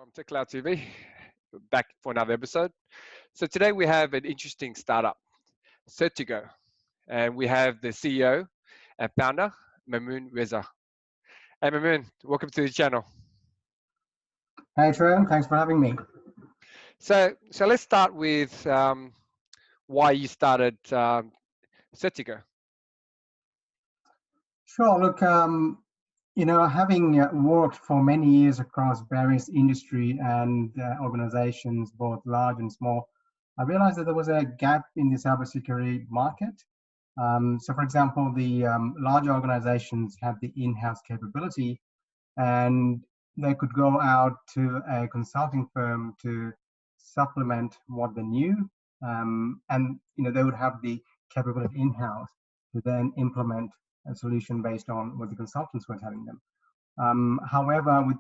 from Tech Cloud TV, back for another episode. So today we have an interesting startup, Certigo, and we have the CEO and founder, Mamoon Reza. Hey Mamoon, welcome to the channel. Hey Trent, thanks for having me. So let's start with why you started Certigo. Sure, look, having worked for many years across various industry and organizations, both large and small, I realized that there was a gap in the cybersecurity market. So for example, the large organizations have the in-house capability and they could go out to a consulting firm to supplement what they knew, and they would have the capability in-house to then implement a solution based on what the consultants were telling them. However, with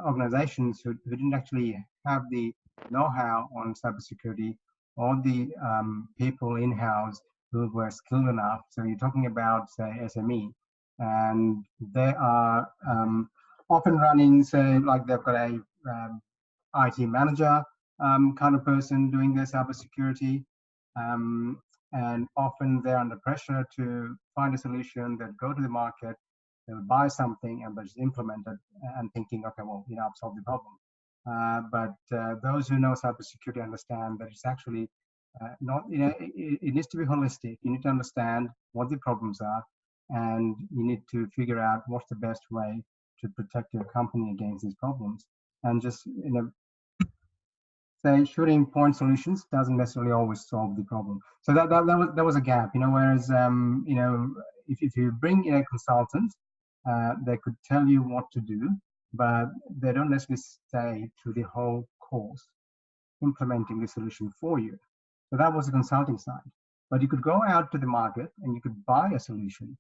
organizations who didn't actually have the know-how on cybersecurity or the people in-house who were skilled enough, so you're talking about say SME, and they are often running, say, like they've got a IT manager kind of person doing their cybersecurity, and often they're under pressure to find a solution that go to the market, they'll buy something and just implement it and thinking, okay, well, I've solved the problem. But those who know cybersecurity understand that it's actually not, it needs to be holistic. You need to understand what the problems are, and you need to figure out what's the best way to protect your company against these problems. And just, say shooting point solutions doesn't necessarily always solve the problem. So that was a gap, whereas, if you bring in a consultant, they could tell you what to do, but they don't necessarily stay through the whole course implementing the solution for you. So that was the consulting side. But you could go out to the market and you could buy a solution,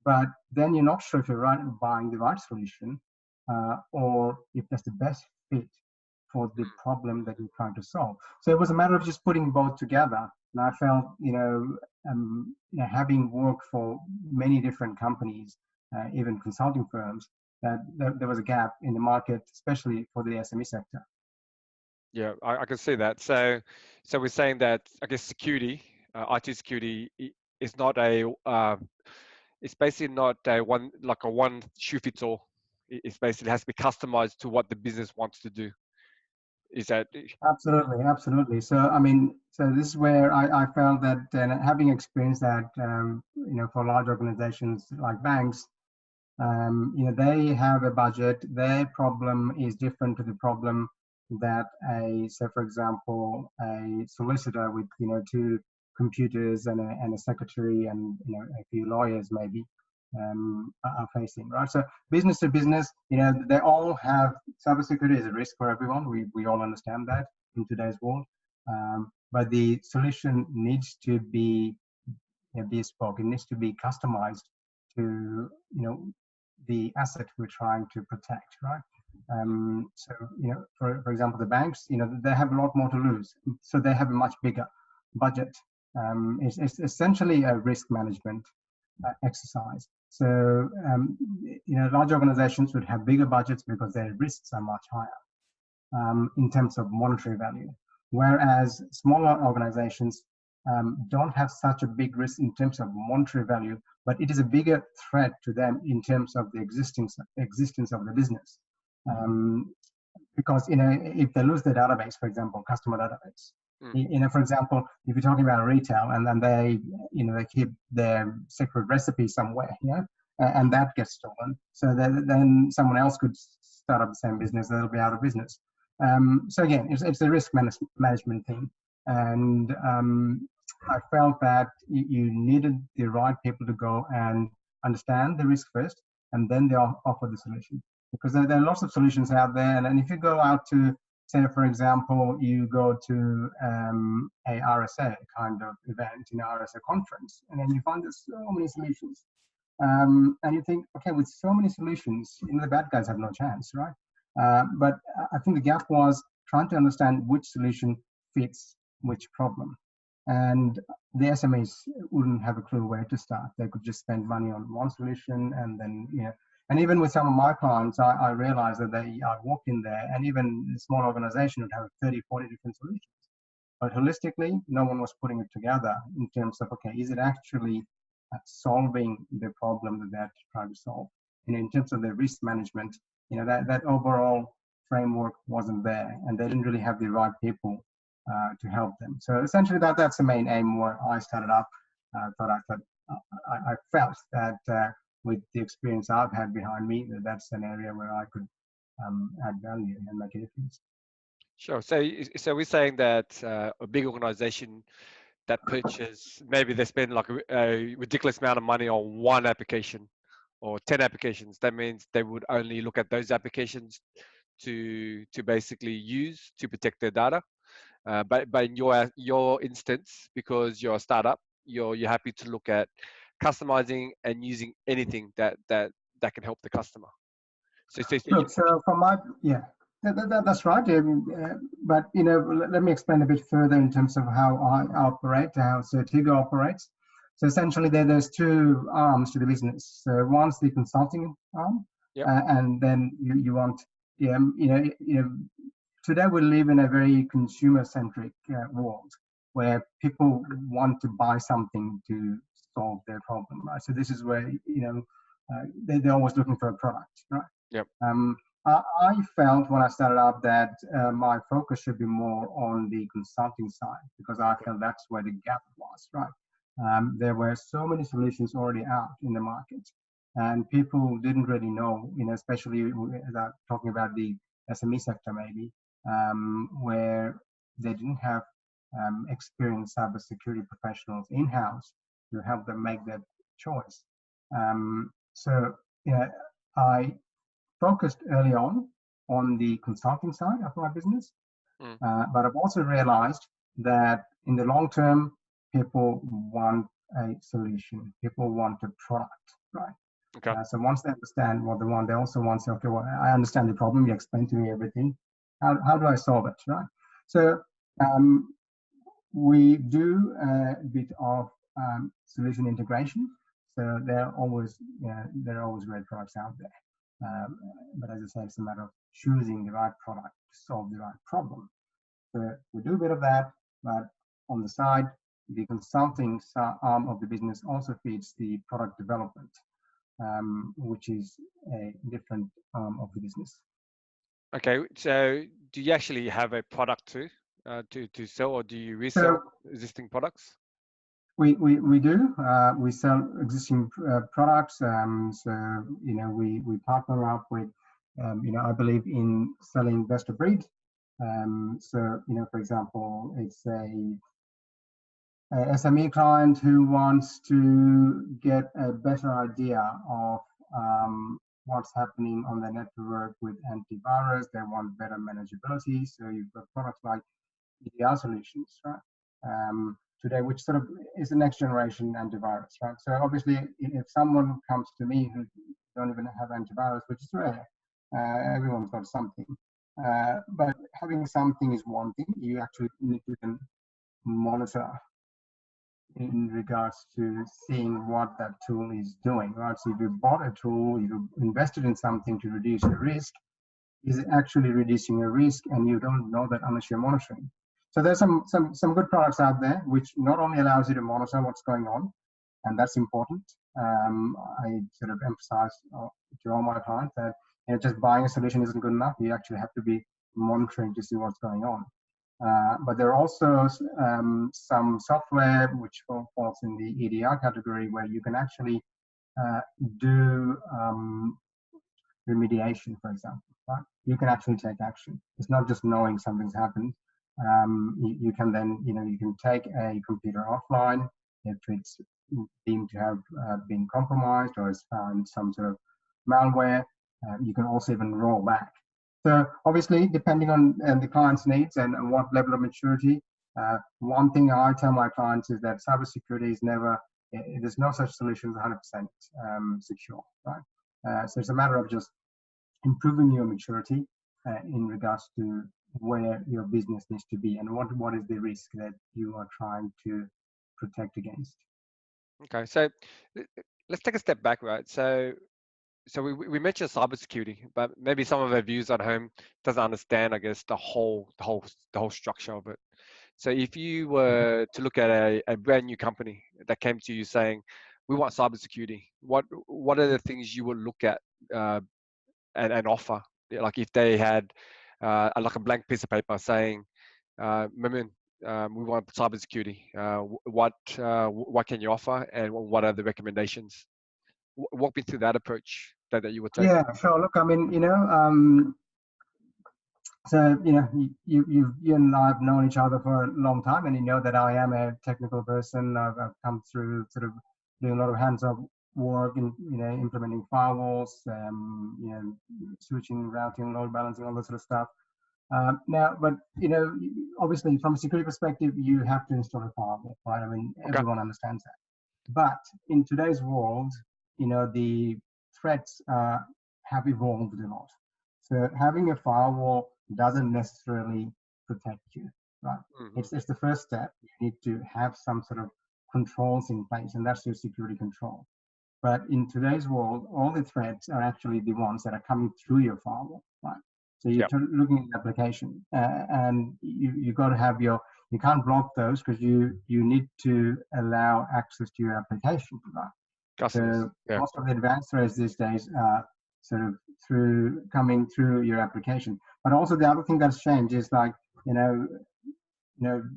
but then you're not sure if you're buying the right solution, or if that's the best fit for the problem that you're trying to solve. So it was a matter of just putting both together. And I felt, having worked for many different companies, even consulting firms, that there was a gap in the market, especially for the SME sector. Yeah, I can see that. So we're saying that I guess security, IT security, is not it's basically not a one shoe fits all. It's basically has to be customized to what the business wants to do. Is that absolutely? So this is where I felt that, having experienced that, for large organizations like banks, they have a budget. Their problem is different to the problem that say for example a solicitor with two computers and a secretary and a few lawyers maybe are facing, right? So business to business, they all have cybersecurity is a risk for everyone. We all understand that in today's world, but the solution needs to be bespoke. It needs to be customized to the asset we're trying to protect, right? So for example, the banks, they have a lot more to lose, so they have a much bigger budget. It's essentially a risk management exercise. So large organizations would have bigger budgets because their risks are much higher in terms of monetary value, whereas smaller organizations don't have such a big risk in terms of monetary value, but it is a bigger threat to them in terms of the existence of the business. Because if they lose their database, for example, customer database, for example, if you're talking about retail and then they keep their secret recipe somewhere, and that gets stolen, so then someone else could start up the same business, they'll be out of business. So again, it's a risk management thing, and I felt that you needed the right people to go and understand the risk first, and then they offer the solution. Because there are lots of solutions out there, and if you go out to, say, for example, you go to a RSA kind of event, RSA conference, and then you find there's so many solutions, and you think, okay, with so many solutions, the bad guys have no chance, right? But I think the gap was trying to understand which solution fits which problem. And the SMEs wouldn't have a clue where to start. They could just spend money on one solution and then And even with some of my clients, I realized that I walked in there, and even a small organization would have 30, 40 different solutions. But holistically, no one was putting it together in terms of, okay, is it actually solving the problem that they're trying to solve? In terms of the risk management, that overall framework wasn't there, and they didn't really have the right people to help them. So essentially, that's the main aim where I started up. I felt that with the experience I've had behind me, that's an area where I could add value and make a difference. Sure. So we're saying that a big organization that purchase, maybe they spend like a ridiculous amount of money on one application or 10 applications. That means they would only look at those applications to basically use to protect their data. But in your instance, because you're a startup, you're happy to look at customizing and using anything that can help the customer. So Look, so for my, yeah, that's right. But let me explain a bit further in terms of how I operate, how Certigo operates. So essentially, there's two arms to the business. So one's the consulting arm, yep. And then you want, today we live in a very consumer-centric world where people want to buy something to solve their problem, right? So this is where they're always looking for a product, right? Yep. I felt when I started up that my focus should be more on the consulting side, because I felt that's where the gap was, right? There were so many solutions already out in the market, and people didn't really know, especially talking about the SME sector maybe, where they didn't have experienced cybersecurity professionals in-house to help them make that choice. So I focused early on the consulting side of my business, but I've also realized that in the long term, people want a solution. People want a product, right? Okay. So once they understand what they want, they also want to say, okay, well, I understand the problem. You explained to me everything. How do I solve it, right? So we do a bit of solution integration. So there are always great products out there. But as I said, it's a matter of choosing the right product to solve the right problem. So we do a bit of that, but on the side, the consulting arm of the business also feeds the product development, which is a different arm of the business. Okay. So do you actually have a product to sell, or do you resell existing products? We do. We sell existing products. So we partner up with. I believe in selling best of breed. So for example, it's a SME client who wants to get a better idea of what's happening on the network with antivirus. They want better manageability. So you've got products like EDR solutions, right? Today, which sort of is the next generation antivirus, right? So obviously, if someone comes to me who don't even have antivirus, which is rare, everyone's got something. But having something is one thing. You actually need to then monitor in regards to seeing what that tool is doing, right? So if you bought a tool, you invested in something to reduce your risk, is it actually reducing your risk? And you don't know that unless you're monitoring. So there's some good products out there which not only allows you to monitor what's going on, and that's important. I sort of emphasize to all my clients that just buying a solution isn't good enough. You actually have to be monitoring to see what's going on. But there are also some software which falls in the EDR category where you can actually do remediation, for example. Right? You can actually take action. It's not just knowing something's happened. You can then, you can take a computer offline if it's deemed to have been compromised or has found some sort of malware. You can also even roll back. So obviously, depending on the client's needs and what level of maturity, one thing I tell my clients is that cybersecurity is never, there's no such solution as 100% secure, right? So it's a matter of just improving your maturity in regards to where your business needs to be and what is the risk that you are trying to protect against. Okay, so let's take a step back, right? So so we mentioned cybersecurity, but maybe some of our viewers at home doesn't understand, I guess, the whole structure of it. So if you were to look at a brand new company that came to you saying, "We want cybersecurity," what are the things you would look at uh, and offer? Yeah, like if they had like a blank piece of paper saying, "Mamoon, we want cybersecurity. What can you offer, and what are the recommendations?" Walk me through that approach that you would take. Yeah, sure. Look, I mean, so you and I have known each other for a long time, and you know that I am a technical person. I've come through sort of doing a lot of hands-on work in implementing firewalls, switching, routing, load balancing, all that sort of stuff. Now, but obviously from a security perspective, you have to install a firewall, right? I mean, Okay. everyone understands that. But in today's world, the threats have evolved a lot. So having a firewall doesn't necessarily protect you, right? Hmm. It's the first step. You need to have some sort of controls in place, and that's your security control. But in today's world, all the threats are actually the ones that are coming through your firewall, right? So you're Yeah. looking at the application, and you got to have you can't block those because you need to allow access to your application, right? Customers. So Yeah. most of the advanced threats these days are sort of coming through your application. But also the other thing that's changed is like you know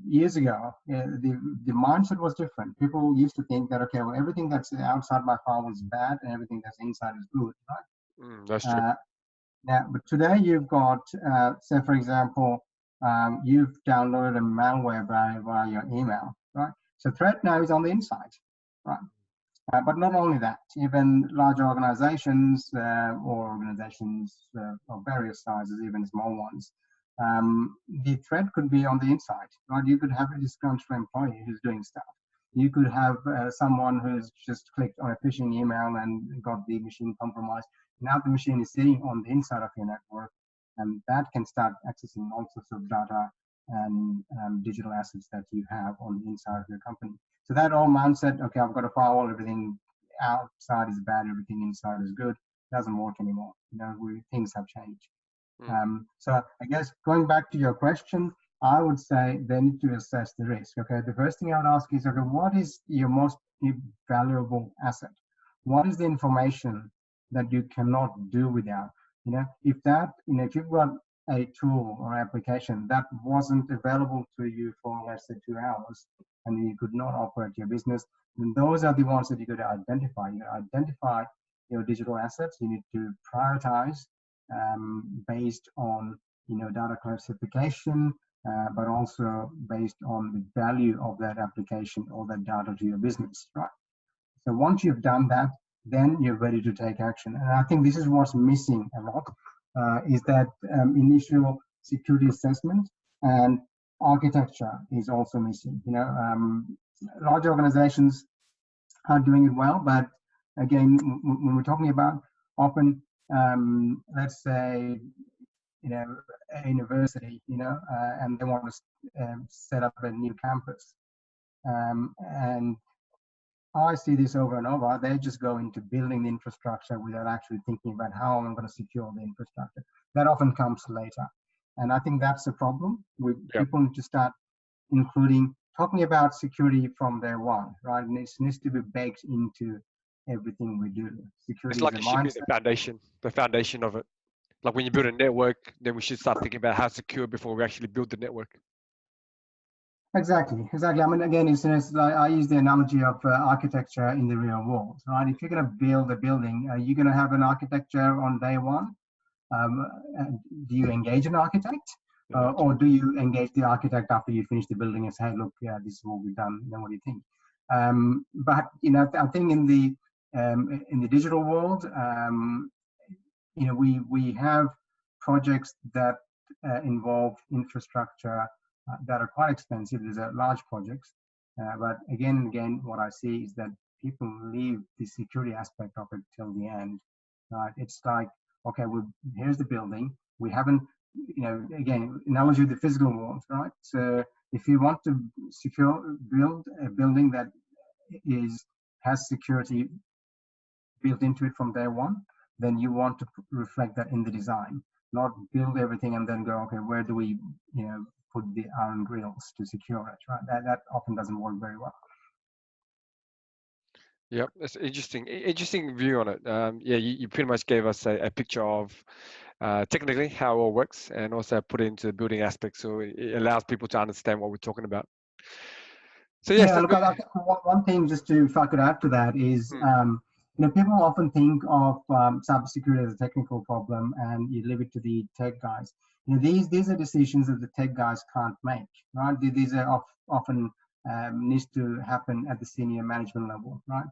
years ago, the mindset was different. People used to think that, okay, well, everything that's outside my firewall is bad and everything that's inside is good, That's true. right? Now, but today you've got, say, for example, you've downloaded a malware via your email, right? So threat now is on the inside, right? But not only that, even large organizations or organizations of various sizes, even small ones, the threat could be on the inside, right? You could have a disgruntled employee who's doing stuff. You could have someone who's just clicked on a phishing email and got the machine compromised. Now the machine is sitting on the inside of your network, and that can start accessing all sorts of data and digital assets that you have on the inside of your company. So that old mindset, okay, I've got a firewall, everything outside is bad, everything inside is good, doesn't work anymore. Things have changed. Mm. So I guess going back to your question, I would say they need to assess the risk. Okay, the first thing I would ask is, okay, what is your most valuable asset? What is the information that you cannot do without? If you've got a tool or application that wasn't available to you for, let's say, 2 hours, and you could not operate your business, then those are the ones that you got to identify. You got to identify your digital assets. You need to prioritize based on data classification, but also based on the value of that application or that data to your business, right? So once you've done that, then you're ready to take action. And I think this is what's missing a lot, is that initial security assessment and architecture is also missing. Large organizations are doing it well, but again, when we're talking about often, let's say, a university, and they want to set up a new campus, and I see this over and over. They just go into building the infrastructure without actually thinking about how I'm going to secure the infrastructure. That often comes later. And I think that's a problem. Yeah. People need to start talking about security from day one, right? And it needs to be baked into everything we do. It's Security is like a it should be mindset. the foundation of it. Like when you build a network, then we should start thinking about how secure before we actually build the network. Exactly, exactly. I mean, again, it's like I use the analogy of architecture in the real world, right? If you're going to build a building, are you going to have an architecture on day one? Um, do you engage an architect, Yeah. or do you engage the architect after you finish the building and say, hey, look, yeah, this is what we've done. What do you think? But I think in the digital world, we have projects that involve infrastructure that are quite expensive. These are large projects, but again and again, what I see is that people leave the security aspect of it till the end. Right? It's like, okay, well, here's the building. We haven't, again, analogy of the physical world, right? So if you want to build a building that has security built into it from day one, then you want to reflect that in the design, not build everything and then go, okay, where do we, put the iron grills to secure it, right? That often doesn't work very well. Yep, that's interesting. Interesting view on it. Yeah, you pretty much gave us a picture of technically how it all works, and also put it into the building aspect, so it allows people to understand what we're talking about. So yes, Yeah, let's look, move. I think one thing just to, if I could add to that is, Mm, people often think of cybersecurity as a technical problem, and you leave it to the tech guys. These are decisions that the tech guys can't make, right? These are often needs to happen at the senior management level, right?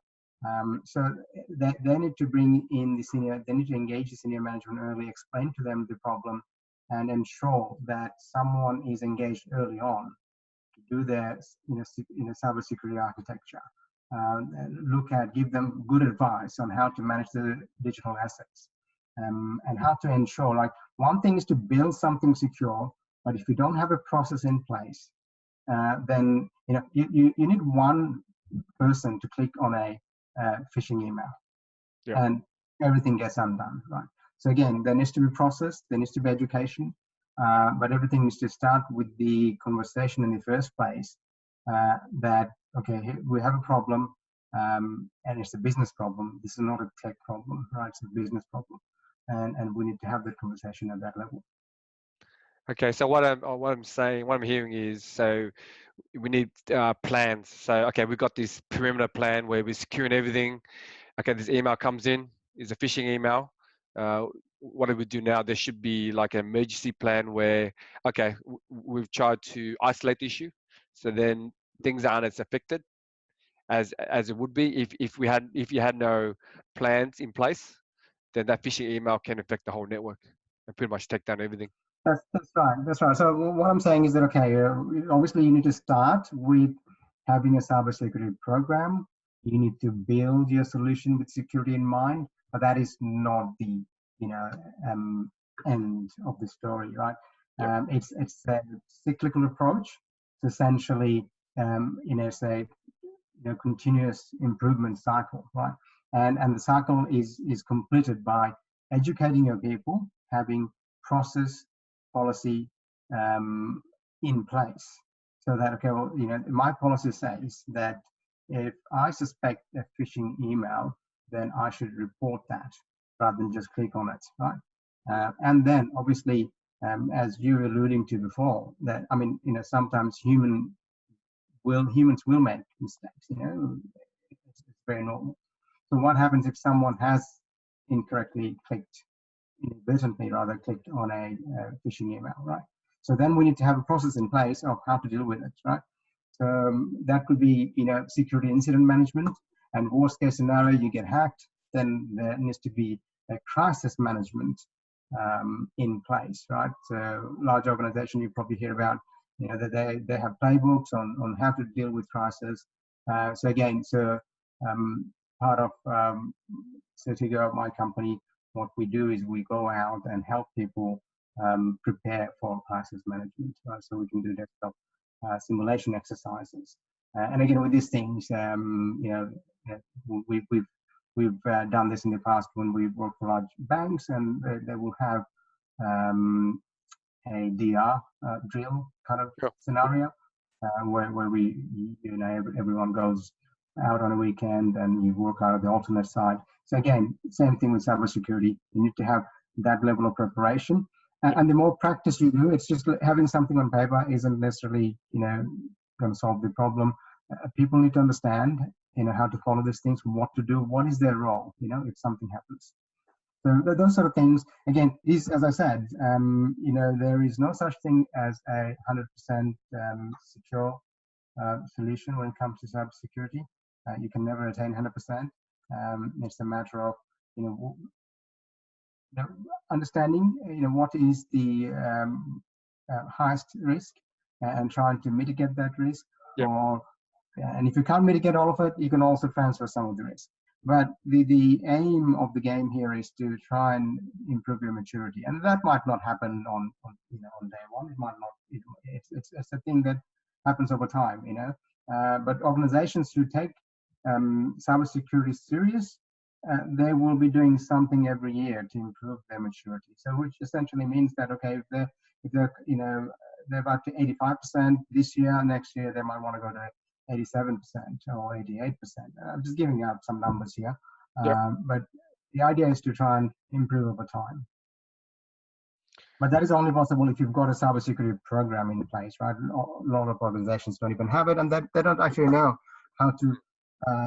So they need to bring in they need to engage the senior management early, explain to them the problem, and ensure that someone is engaged early on do their cybersecurity architecture. Give them good advice on how to manage the digital assets, and how to ensure. Like, one thing is to build something secure, but if you don't have a process in place, then you need one person to click on a phishing email, yeah. and everything gets undone, right? So again, there needs to be process, there needs to be education, but everything needs to start with the conversation in the first place, that, okay, we have a problem, and it's a business problem. This is not a tech problem, right? It's a business problem, and we need to have that conversation at that level. Okay, so what I'm saying, what I'm hearing is, so we need plans. So okay, we've got this perimeter plan where we're securing everything. Okay, this email comes in, is a phishing email. What do we do now? There should be like an emergency plan where, okay, we've tried to isolate the issue, so then things aren't as affected as it would be if you had no plans in place. Then that phishing email can affect the whole network and pretty much take down everything. That's right. That's right. So what I'm saying is that, okay, obviously you need to start with having a cybersecurity program. You need to build your solution with security in mind, but that is not the you know um, end of the story, right? Yep. It's a cyclical approach. It's essentially, say, continuous improvement cycle, right? And the cycle is completed by educating your people, having process, policy, in place, so that, okay, well, my policy says that if I suspect a phishing email, then I should report that rather than just click on it, right? Mm, And then obviously, as you were alluding to before, that, I mean, sometimes humans will make mistakes. It's very normal. So what happens if someone has incorrectly inadvertently rather clicked on a phishing email, right? So then we need to have a process in place of how to deal with it, right? So that could be, security incident management, and worst case scenario, you get hacked, then there needs to be a crisis management in place, right? So large organization, you probably hear about, that they have playbooks on how to deal with crisis. So again, um, part of Certigo, my company, what we do is we go out and help people prepare for crisis management, right? So we can do desktop simulation exercises. And again, with these things, we've done this in the past when we work for large banks, and they will have um, a DR drill kind of yeah. scenario, where everyone goes out on a weekend and you work out of the alternate side. So again, same thing with cybersecurity. You need to have that level of preparation, Yeah. and the more practice you do, it's just having something on paper isn't necessarily going to solve the problem. People need to understand how to follow these things, what to do, what is their role, if something happens. So those sort of things, again, is, as I said, there is no such thing as a 100% secure solution when it comes to cybersecurity. You can never attain 100%. It's a matter of, you know, understanding, what is the highest risk, and trying to mitigate that risk, Yep. or and if you can't mitigate all of it, you can also transfer some of the risk. But the aim of the game here is to try and improve your maturity, and that might not happen on day one. It might not. It's a thing that happens over time, But organizations who take cybersecurity serious, they will be doing something every year to improve their maturity. So, which essentially means that okay, if they're they're about to 85% this year, next year they might want to go to 87% or 88%. I'm just giving out some numbers here, Yep. but the idea is to try and improve over time. But that is only possible if you've got a cybersecurity program in place, right? A lot of organizations don't even have it, and they don't actually know how to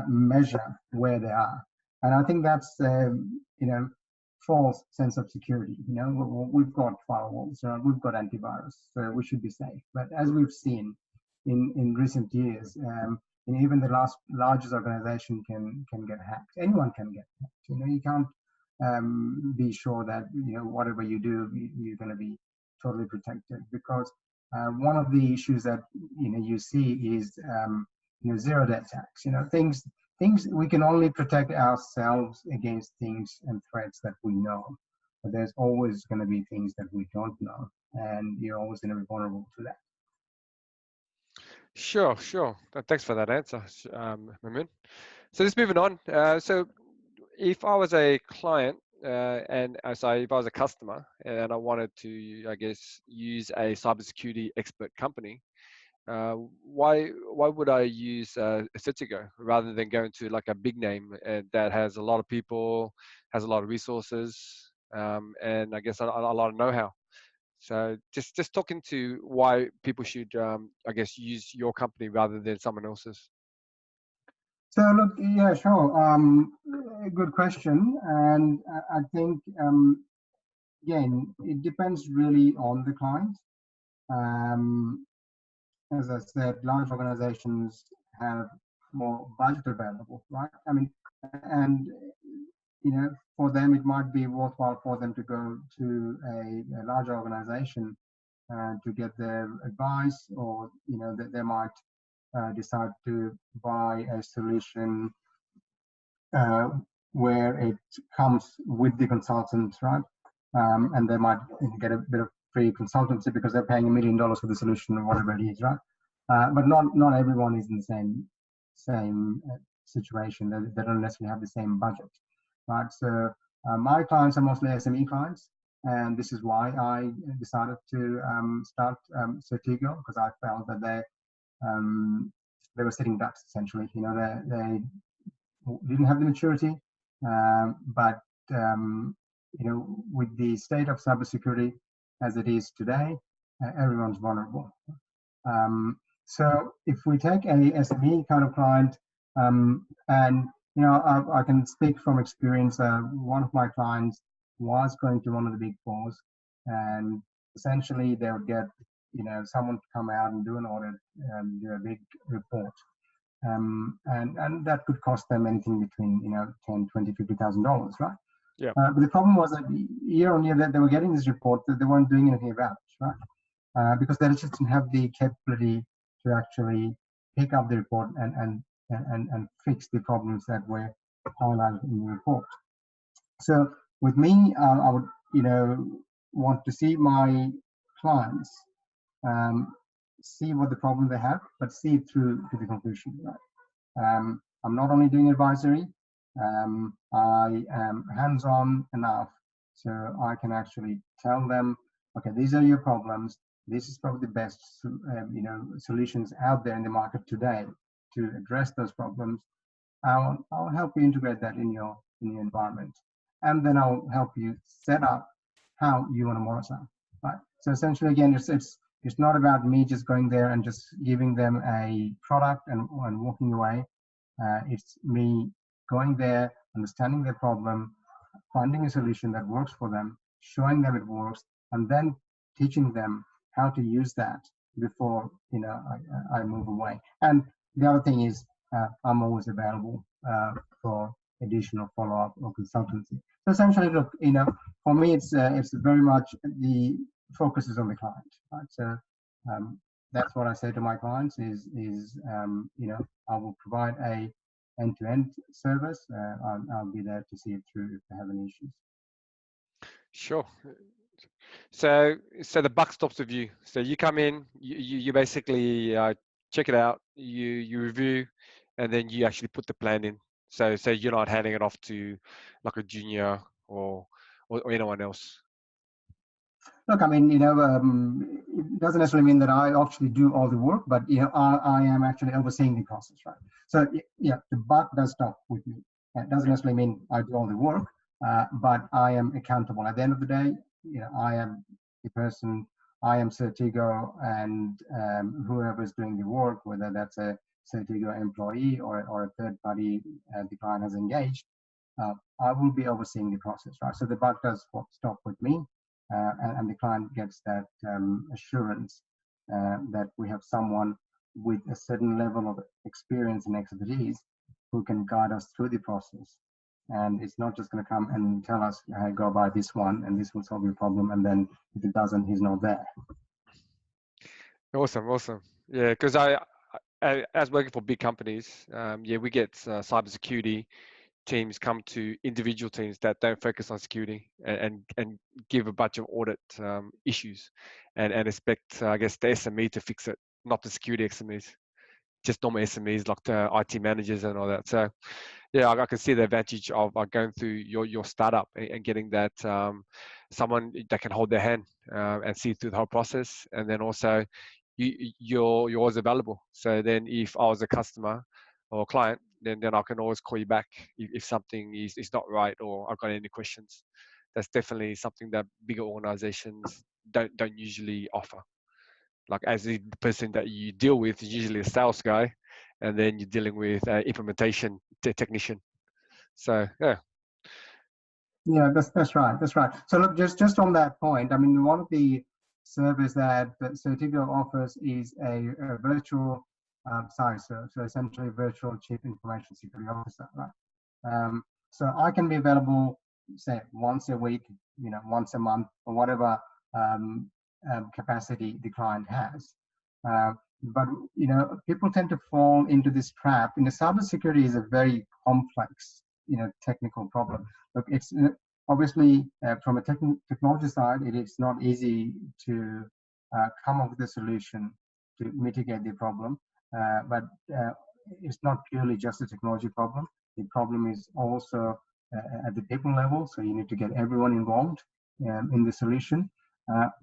measure where they are. And I think that's false sense of security. We've got firewalls, we've got antivirus, so we should be safe. But as we've seen in recent years, and even the largest organization can get hacked. Anyone can get hacked. You can't be sure that whatever you do, you're going to be totally protected, because one of the issues that you see is zero-day attacks. Things we can only protect ourselves against things and threats that we know, but there's always going to be things that we don't know, and you're always going to be vulnerable to that. Sure. Thanks for that answer, Mamoon. So just moving on. So if I was a client and sorry, if I was a customer and I wanted to, I guess, use a cybersecurity expert company, why would I use Certigo rather than going to like a big name that has a lot of people, has a lot of resources, and I guess a lot of know-how? So just talking to why people should, I guess, use your company rather than someone else's. So look, yeah, sure. Good question, and I think again, it depends really on the client. As I said, large organizations have more budget available, right? I mean, and for them, it might be worthwhile for them to go to a larger organization to get their advice, or they might decide to buy a solution where it comes with the consultant, right? And they might get a bit of free consultancy because they're paying $1 million for the solution or whatever it is, right? But not everyone is in the same situation. They don't necessarily have the same budget, right? So my clients are mostly SME clients, and this is why I decided to start Certigo, because I felt that they were sitting ducks essentially. They didn't have the maturity, but with the state of cybersecurity as it is today, everyone's vulnerable. So if we take a SME kind of client, and I can speak from experience. One of my clients was going to one of the big fours, and essentially they would get someone to come out and do an audit and do a big report. And that could cost them anything between $10, $20, $50,000, right? Yeah. But the problem was that year on year that they were getting this report that they weren't doing anything about it, right? Because they just didn't have the capability to actually pick up the report and fix the problems that were highlighted in the report. So with me, I would want to see my clients see what the problem they have, but see it through to the conclusion. Right? I'm not only doing advisory, I am hands-on enough so I can actually tell them, okay, these are your problems. This is probably the best solutions out there in the market today to address those problems. I'll help you integrate that in your environment, and then I'll help you set up how you want to monitor. Right. So essentially, again, it's not about me just going there and just giving them a product and walking away. It's me going there, understanding their problem, finding a solution that works for them, showing them it works, and then teaching them how to use that before I move away. And the other thing is I'm always available for additional follow-up or consultancy. So essentially, look, for me, it's very much the focus is on the client, right? So that's what I say to my clients is I will provide a end-to-end service. I'll be there to see it through if they have any issues. Sure. So the buck stops with you. So you come in, you basically check it out, you review, and then you actually put the plan in. So you're not handing it off to like a junior or anyone else. Look, I mean, it doesn't necessarily mean that I actually do all the work, but I am actually overseeing the process, right? So yeah, the buck does stop with me. It doesn't necessarily mean I do all the work, but I am accountable. At the end of the day, I am the person. I am Certigo, and whoever is doing the work, whether that's a Certigo employee or a third party the client has engaged, I will be overseeing the process, right? So the buck does stop with me, and the client gets that assurance that we have someone with a certain level of experience and expertise who can guide us through the process. And it's not just going to come and tell us, hey, go buy this one and this will solve your problem. And then if it doesn't, he's not there. Awesome. Yeah, because as working for big companies, yeah, we get cybersecurity teams come to individual teams that don't focus on security and give a bunch of audit issues and expect, I guess, the SME to fix it, not the security SMEs, just normal SMEs like the IT managers and all that. So yeah, I can see the advantage of going through your startup and getting that someone that can hold their hand and see through the whole process, and then also you're always available. So then if I was a customer or a client, then I can always call you back if something is not right or I've got any questions. That's definitely something that bigger organizations don't usually offer. Like as the person that you deal with is usually a sales guy, and then you're dealing with implementation technician. So yeah. Yeah, that's right. That's right. So look, just on that point, I mean, one of the service that Certigo offers is a virtual CISO, so essentially virtual Chief Information Security Officer, right? So I can be available, say, once a week, once a month, or whatever um, capacity the client has. Uh, but people tend to fall into this trap. Cybersecurity is a very complex, technical problem. Look, it's obviously from a technology side, it is not easy to come up with a solution to mitigate the problem. But it's not purely just a technology problem. The problem is also at the people level. So you need to get everyone involved in the solution.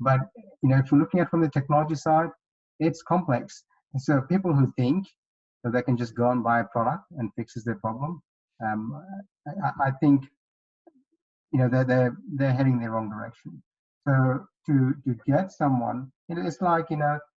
But if you're looking at from the technology side, it's complex. And so people who think that they can just go and buy a product and fixes their problem, I think they're heading the wrong direction. So to get someone, it's like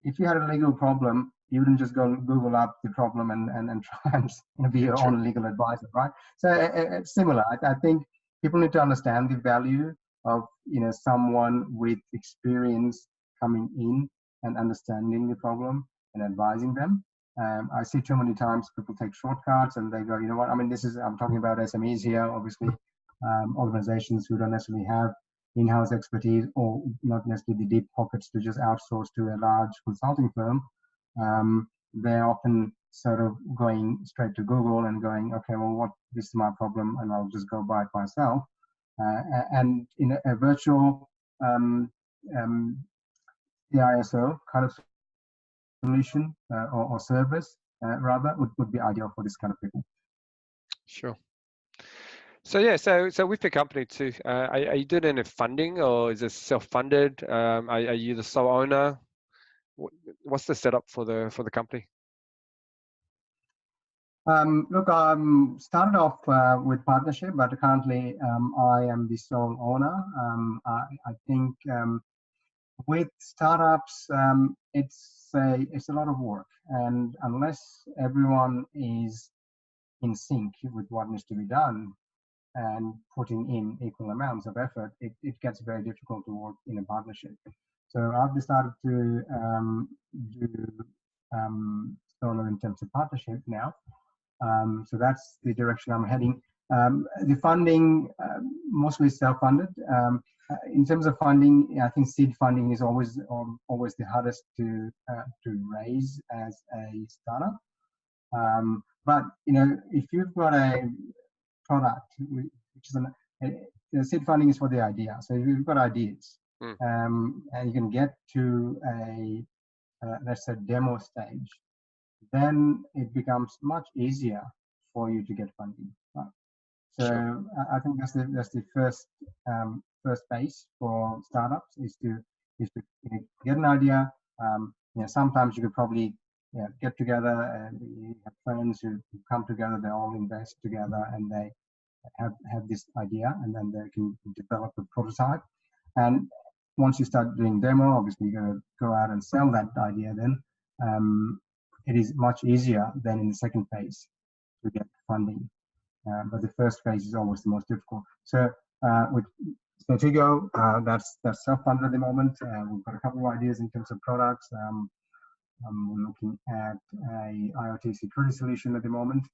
if you had a legal problem, you wouldn't just go Google up the problem and try and be your True. own legal advisor, right? So it's similar. I think people need to understand the value of someone with experience coming in and understanding the problem and advising them. I see too many times people take shortcuts and they go, you know what? I mean, I'm talking about SMEs here, obviously. Organizations who don't necessarily have in-house expertise or not necessarily the deep pockets to just outsource to a large consulting firm. They're often sort of going straight to Google and going, okay, well, this is my problem, and I'll just go buy it myself. And in a virtual CISO kind of solution or service, rather, would be ideal for this kind of people. Sure. So yeah, so with the company too, are you doing any funding or is it self-funded? Are you the sole owner? What's the setup for the company? Look, started off with partnership, but currently I am the sole owner. I think with startups, it's a lot of work, and unless everyone is in sync with what needs to be done and putting in equal amounts of effort, it gets very difficult to work in a partnership. So I've decided to do solo intensive partnership now. So that's the direction I'm heading. The funding, mostly self-funded. In terms of funding, I think seed funding is always the hardest to raise as a startup. But if you've got a product, which is seed funding is for the idea. So if you've got ideas, and you can get to a let's say demo stage, then it becomes much easier for you to get funding. Right? So Sure. I think that's the first phase for startups is to get an idea. Sometimes you could probably get together and you have friends who come together. They all invest together and they have this idea, and then they can develop a prototype. And once you start doing demo, obviously you're going to go out and sell that idea. Then it is much easier than in the second phase to get funding. But the first phase is always the most difficult. So with Certigo, that's self-funded at the moment. We've got a couple of ideas in terms of products. We're looking at a IoT security solution at the moment.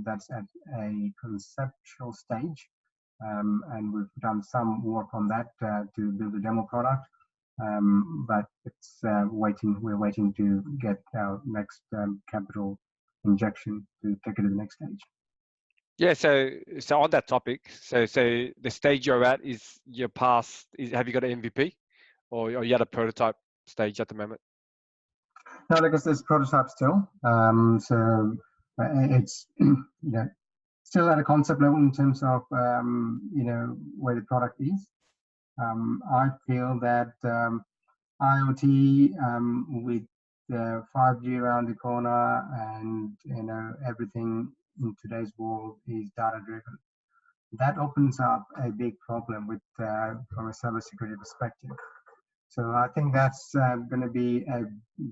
That's at a conceptual stage, and we've done some work on that to build a demo product. But it's waiting. We're waiting to get our next capital injection to take it to the next stage. Yeah, so on that topic, so the stage you're at is you're past. Have you got an MVP, or are you at a prototype stage at the moment? No, because there's prototype still. So it's still at a concept level in terms of where the product is. I feel that IoT with 5G around the corner, and everything in today's world is data driven. That opens up a big problem with from a cybersecurity perspective. So I think that's going to be a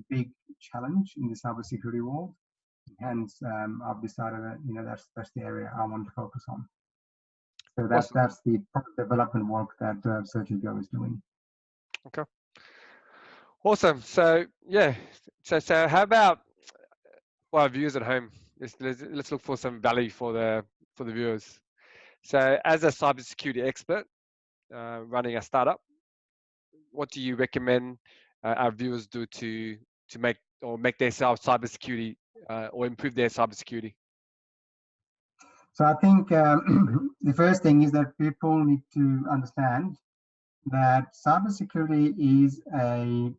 big challenge in the cybersecurity world. Hence, I've decided that that's the area I want to focus on. So that's the product development work that Certigo is doing. Okay. Awesome. So yeah. So how about our viewers at home? Let's look for some value for the viewers. So as a cybersecurity expert running a startup, what do you recommend our viewers do to make their cybersecurity or improve their cybersecurity? So I think the first thing is that people need to understand that cybersecurity is a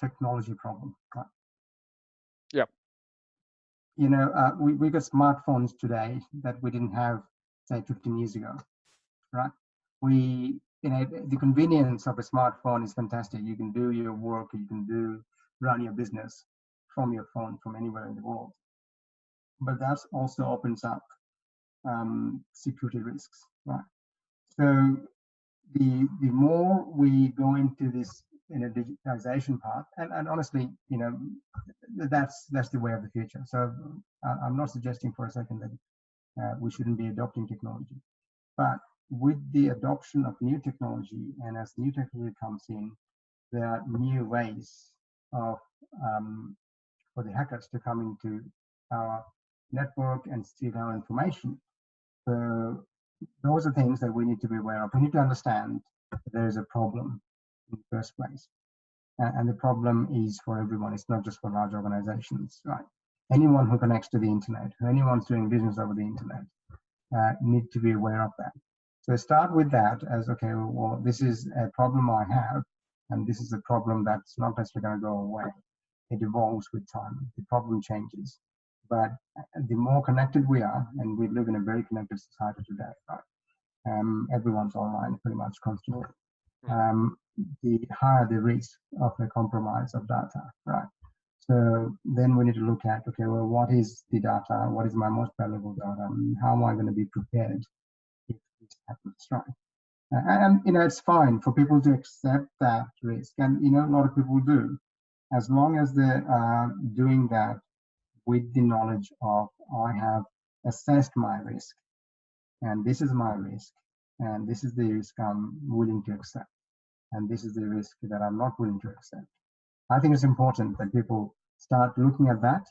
technology problem. Right? Yeah. We got smartphones today that we didn't have, say, 15 years ago, right? The convenience of a smartphone is fantastic. You can do your work, you can run your business from your phone from anywhere in the world. But that also opens up security risks, right? So the more we go into this digitization path, and honestly, that's the way of the future. So I'm not suggesting for a second that we shouldn't be adopting technology, but with the adoption of new technology, and as new technology comes in, there are new ways of for the hackers to come into our network and steal our information. So those are things that we need to be aware of. We need to understand that there is a problem in the first place. And the problem is for everyone. It's not just for large organizations, right? Anyone who connects to the internet, anyone's doing business over the internet, need to be aware of that. So start with that as, okay, well, this is a problem I have, and this is a problem that's not necessarily going to go away. It evolves with time. The problem changes. But the more connected we are, and we live in a very connected society today, right? Everyone's online pretty much constantly. The higher the risk of a compromise of data, right? So then we need to look at, okay, well, what is the data? What is my most valuable data? How am I going to be prepared if this happens, right? And it's fine for people to accept that risk, and a lot of people do, as long as they are doing that with the knowledge of, I have assessed my risk, and this is my risk, and this is the risk I'm willing to accept, and this is the risk that I'm not willing to accept. I think it's important that people start looking at that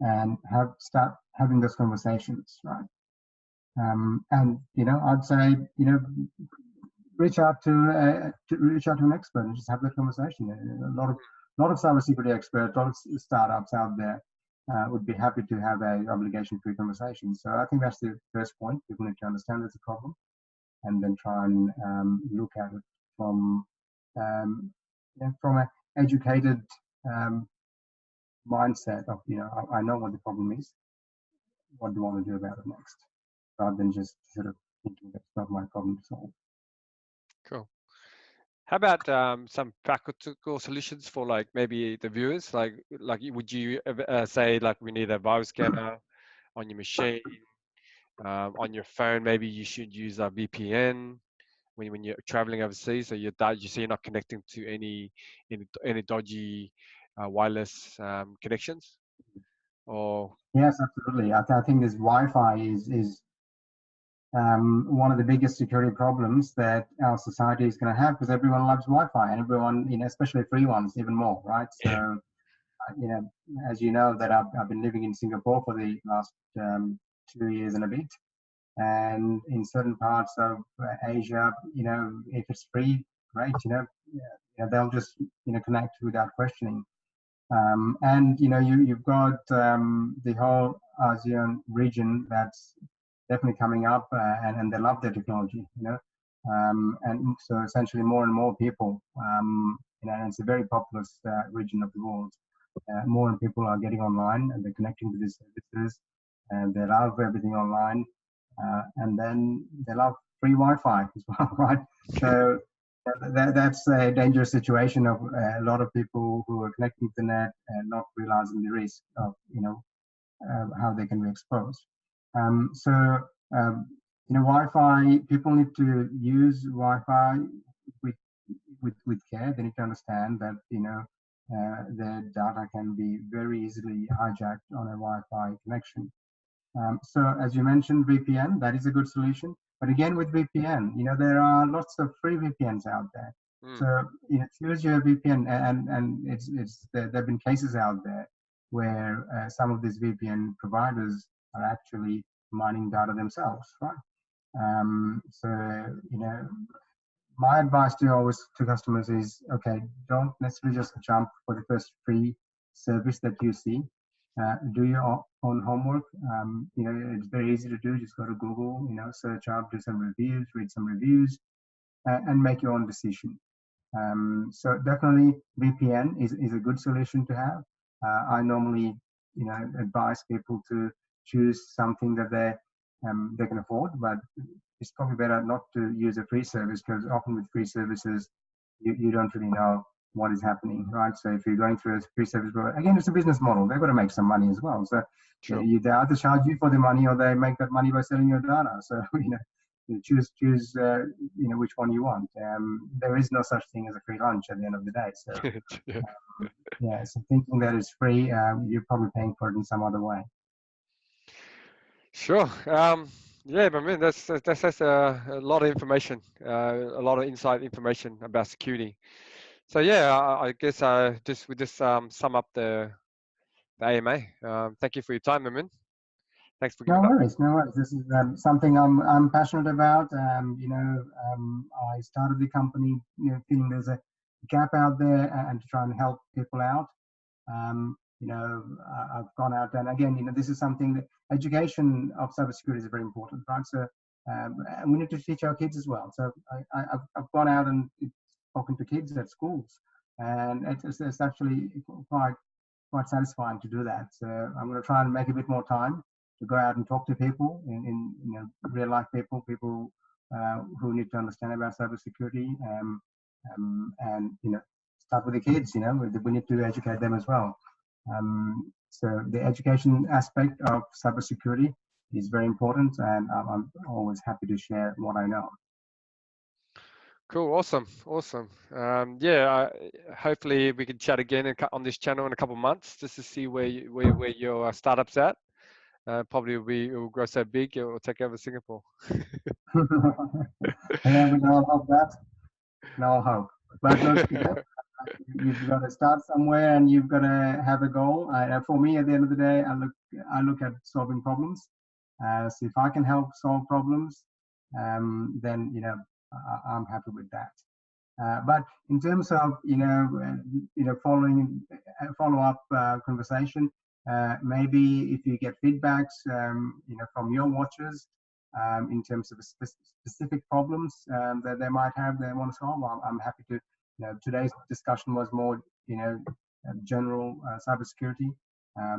and start having those conversations, right? And I'd say reach out to an expert and just have that conversation. A lot of cybersecurity experts, a lot of startups out there would be happy to have a obligation-free conversation. So I think that's the first point. People need to understand there's a problem, and then try and look at it from an educated mindset of, I know what the problem is, what do you want to do about it next, rather than just sort of thinking that's not my problem to solve. Cool. How about some practical solutions for like maybe the viewers? Like would you say like we need a virus scanner on your machine, on your phone? Maybe you should use a VPN when you're traveling overseas, so you're not connecting to any dodgy wireless connections. Or Yes, absolutely. I think this Wi-Fi is one of the biggest security problems that our society is going to have, because everyone loves Wi-Fi, and everyone, especially free ones, even more, right? So, as you know, that I've been living in Singapore for the last 2 years and a bit, and in certain parts of Asia, if it's free, great, they'll just connect without questioning. And you've got the whole ASEAN region that's definitely coming up, and they love their technology, and so essentially more and more people, and it's a very populous region of the world. More and people are getting online and they're connecting to these services, and they love everything online, and then they love free Wi-Fi as well, right? So that's a dangerous situation of a lot of people who are connecting to the net and not realizing the risk of how they can be exposed. So Wi-Fi, people need to use Wi-Fi with with care. They need to understand that their data can be very easily hijacked on a Wi-Fi connection. So as you mentioned, VPN, that is a good solution. But again, with VPN, there are lots of free VPNs out there. mm, So choose your VPN, and there have been cases out there where some of these VPN providers are actually mining data themselves, right? So my advice to customers is, okay, don't necessarily just jump for the first free service that you see. Do your own homework. It's very easy to do. Just go to Google, search up, do some reviews, read some reviews, and make your own decision. So definitely VPN is a good solution to have. I normally, advise people to choose something that they can afford, but it's probably better not to use a free service, because often with free services, you don't really know what is happening, right? So if you're going through a free service, again, it's a business model. They've got to make some money as well. So sure. they either charge you for the money, or they make that money by selling your data. So you choose which one you want. There is no such thing as a free lunch at the end of the day. So yeah, so thinking that it's free, you're probably paying for it in some other way. Sure. Yeah, but I mean that's a lot of information, a lot of inside information about security. So yeah, I guess we just sum up the AMA. Thank you for your time, Mamoon. Thanks for No giving up. worries, no worries. This is something I'm passionate about. I started the company, feeling there's a gap out there, and to try and help people out. I've gone out, and again, this is something that education of cybersecurity is very important, right? So and we need to teach our kids as well. So I've gone out and spoken to kids at schools, and it's actually quite satisfying to do that. So I'm going to try and make a bit more time to go out and talk to people, in real life people who need to understand about cybersecurity, and start with the kids. We need to educate them as well. So the education aspect of cybersecurity is very important, and I'm always happy to share what I know. Cool, awesome. Yeah, hopefully we can chat again on this channel in a couple of months, just to see where your startup's at. Probably it will grow so big it will take over Singapore. Yeah, we all hope that. No hope. But look, you've got to start somewhere, and you've got to have a goal. For me, at the end of the day, I look at solving problems. So if I can help solve problems, then I'm happy with that. But in terms of following follow up conversation, maybe if you get feedbacks from your watchers, in terms of specific problems that they might have, they want to solve, I'm happy to. Today's discussion was more general cybersecurity.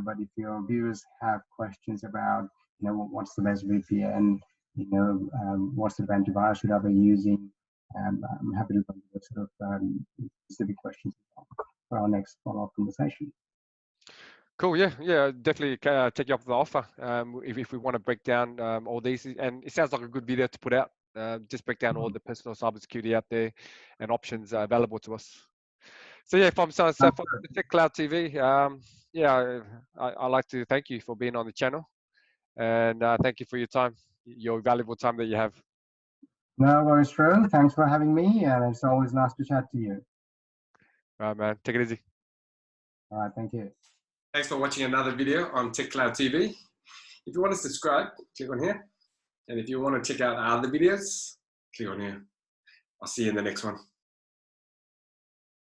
But if your viewers have questions about, what's the best VPN, what sort of antivirus should I be using, I'm happy to consider sort of specific questions for our next follow-up conversation. Cool. Yeah, yeah, definitely take you up the offer. If we want to break down all these, and it sounds like a good video to put out. Just break down all the personal cybersecurity out there and options available to us. So yeah, from from the Tech Cloud TV, yeah, I like to thank you for being on the channel, and thank you for your time, your valuable time that you have. No worries, Drew. Thanks for having me, and it's always nice to chat to you. All right, man. Take it easy. All right, thank you. Thanks for watching another video on Tech Cloud TV. If you want to subscribe, click on here. And if you want to check out our other videos, click on here. I'll see you in the next one.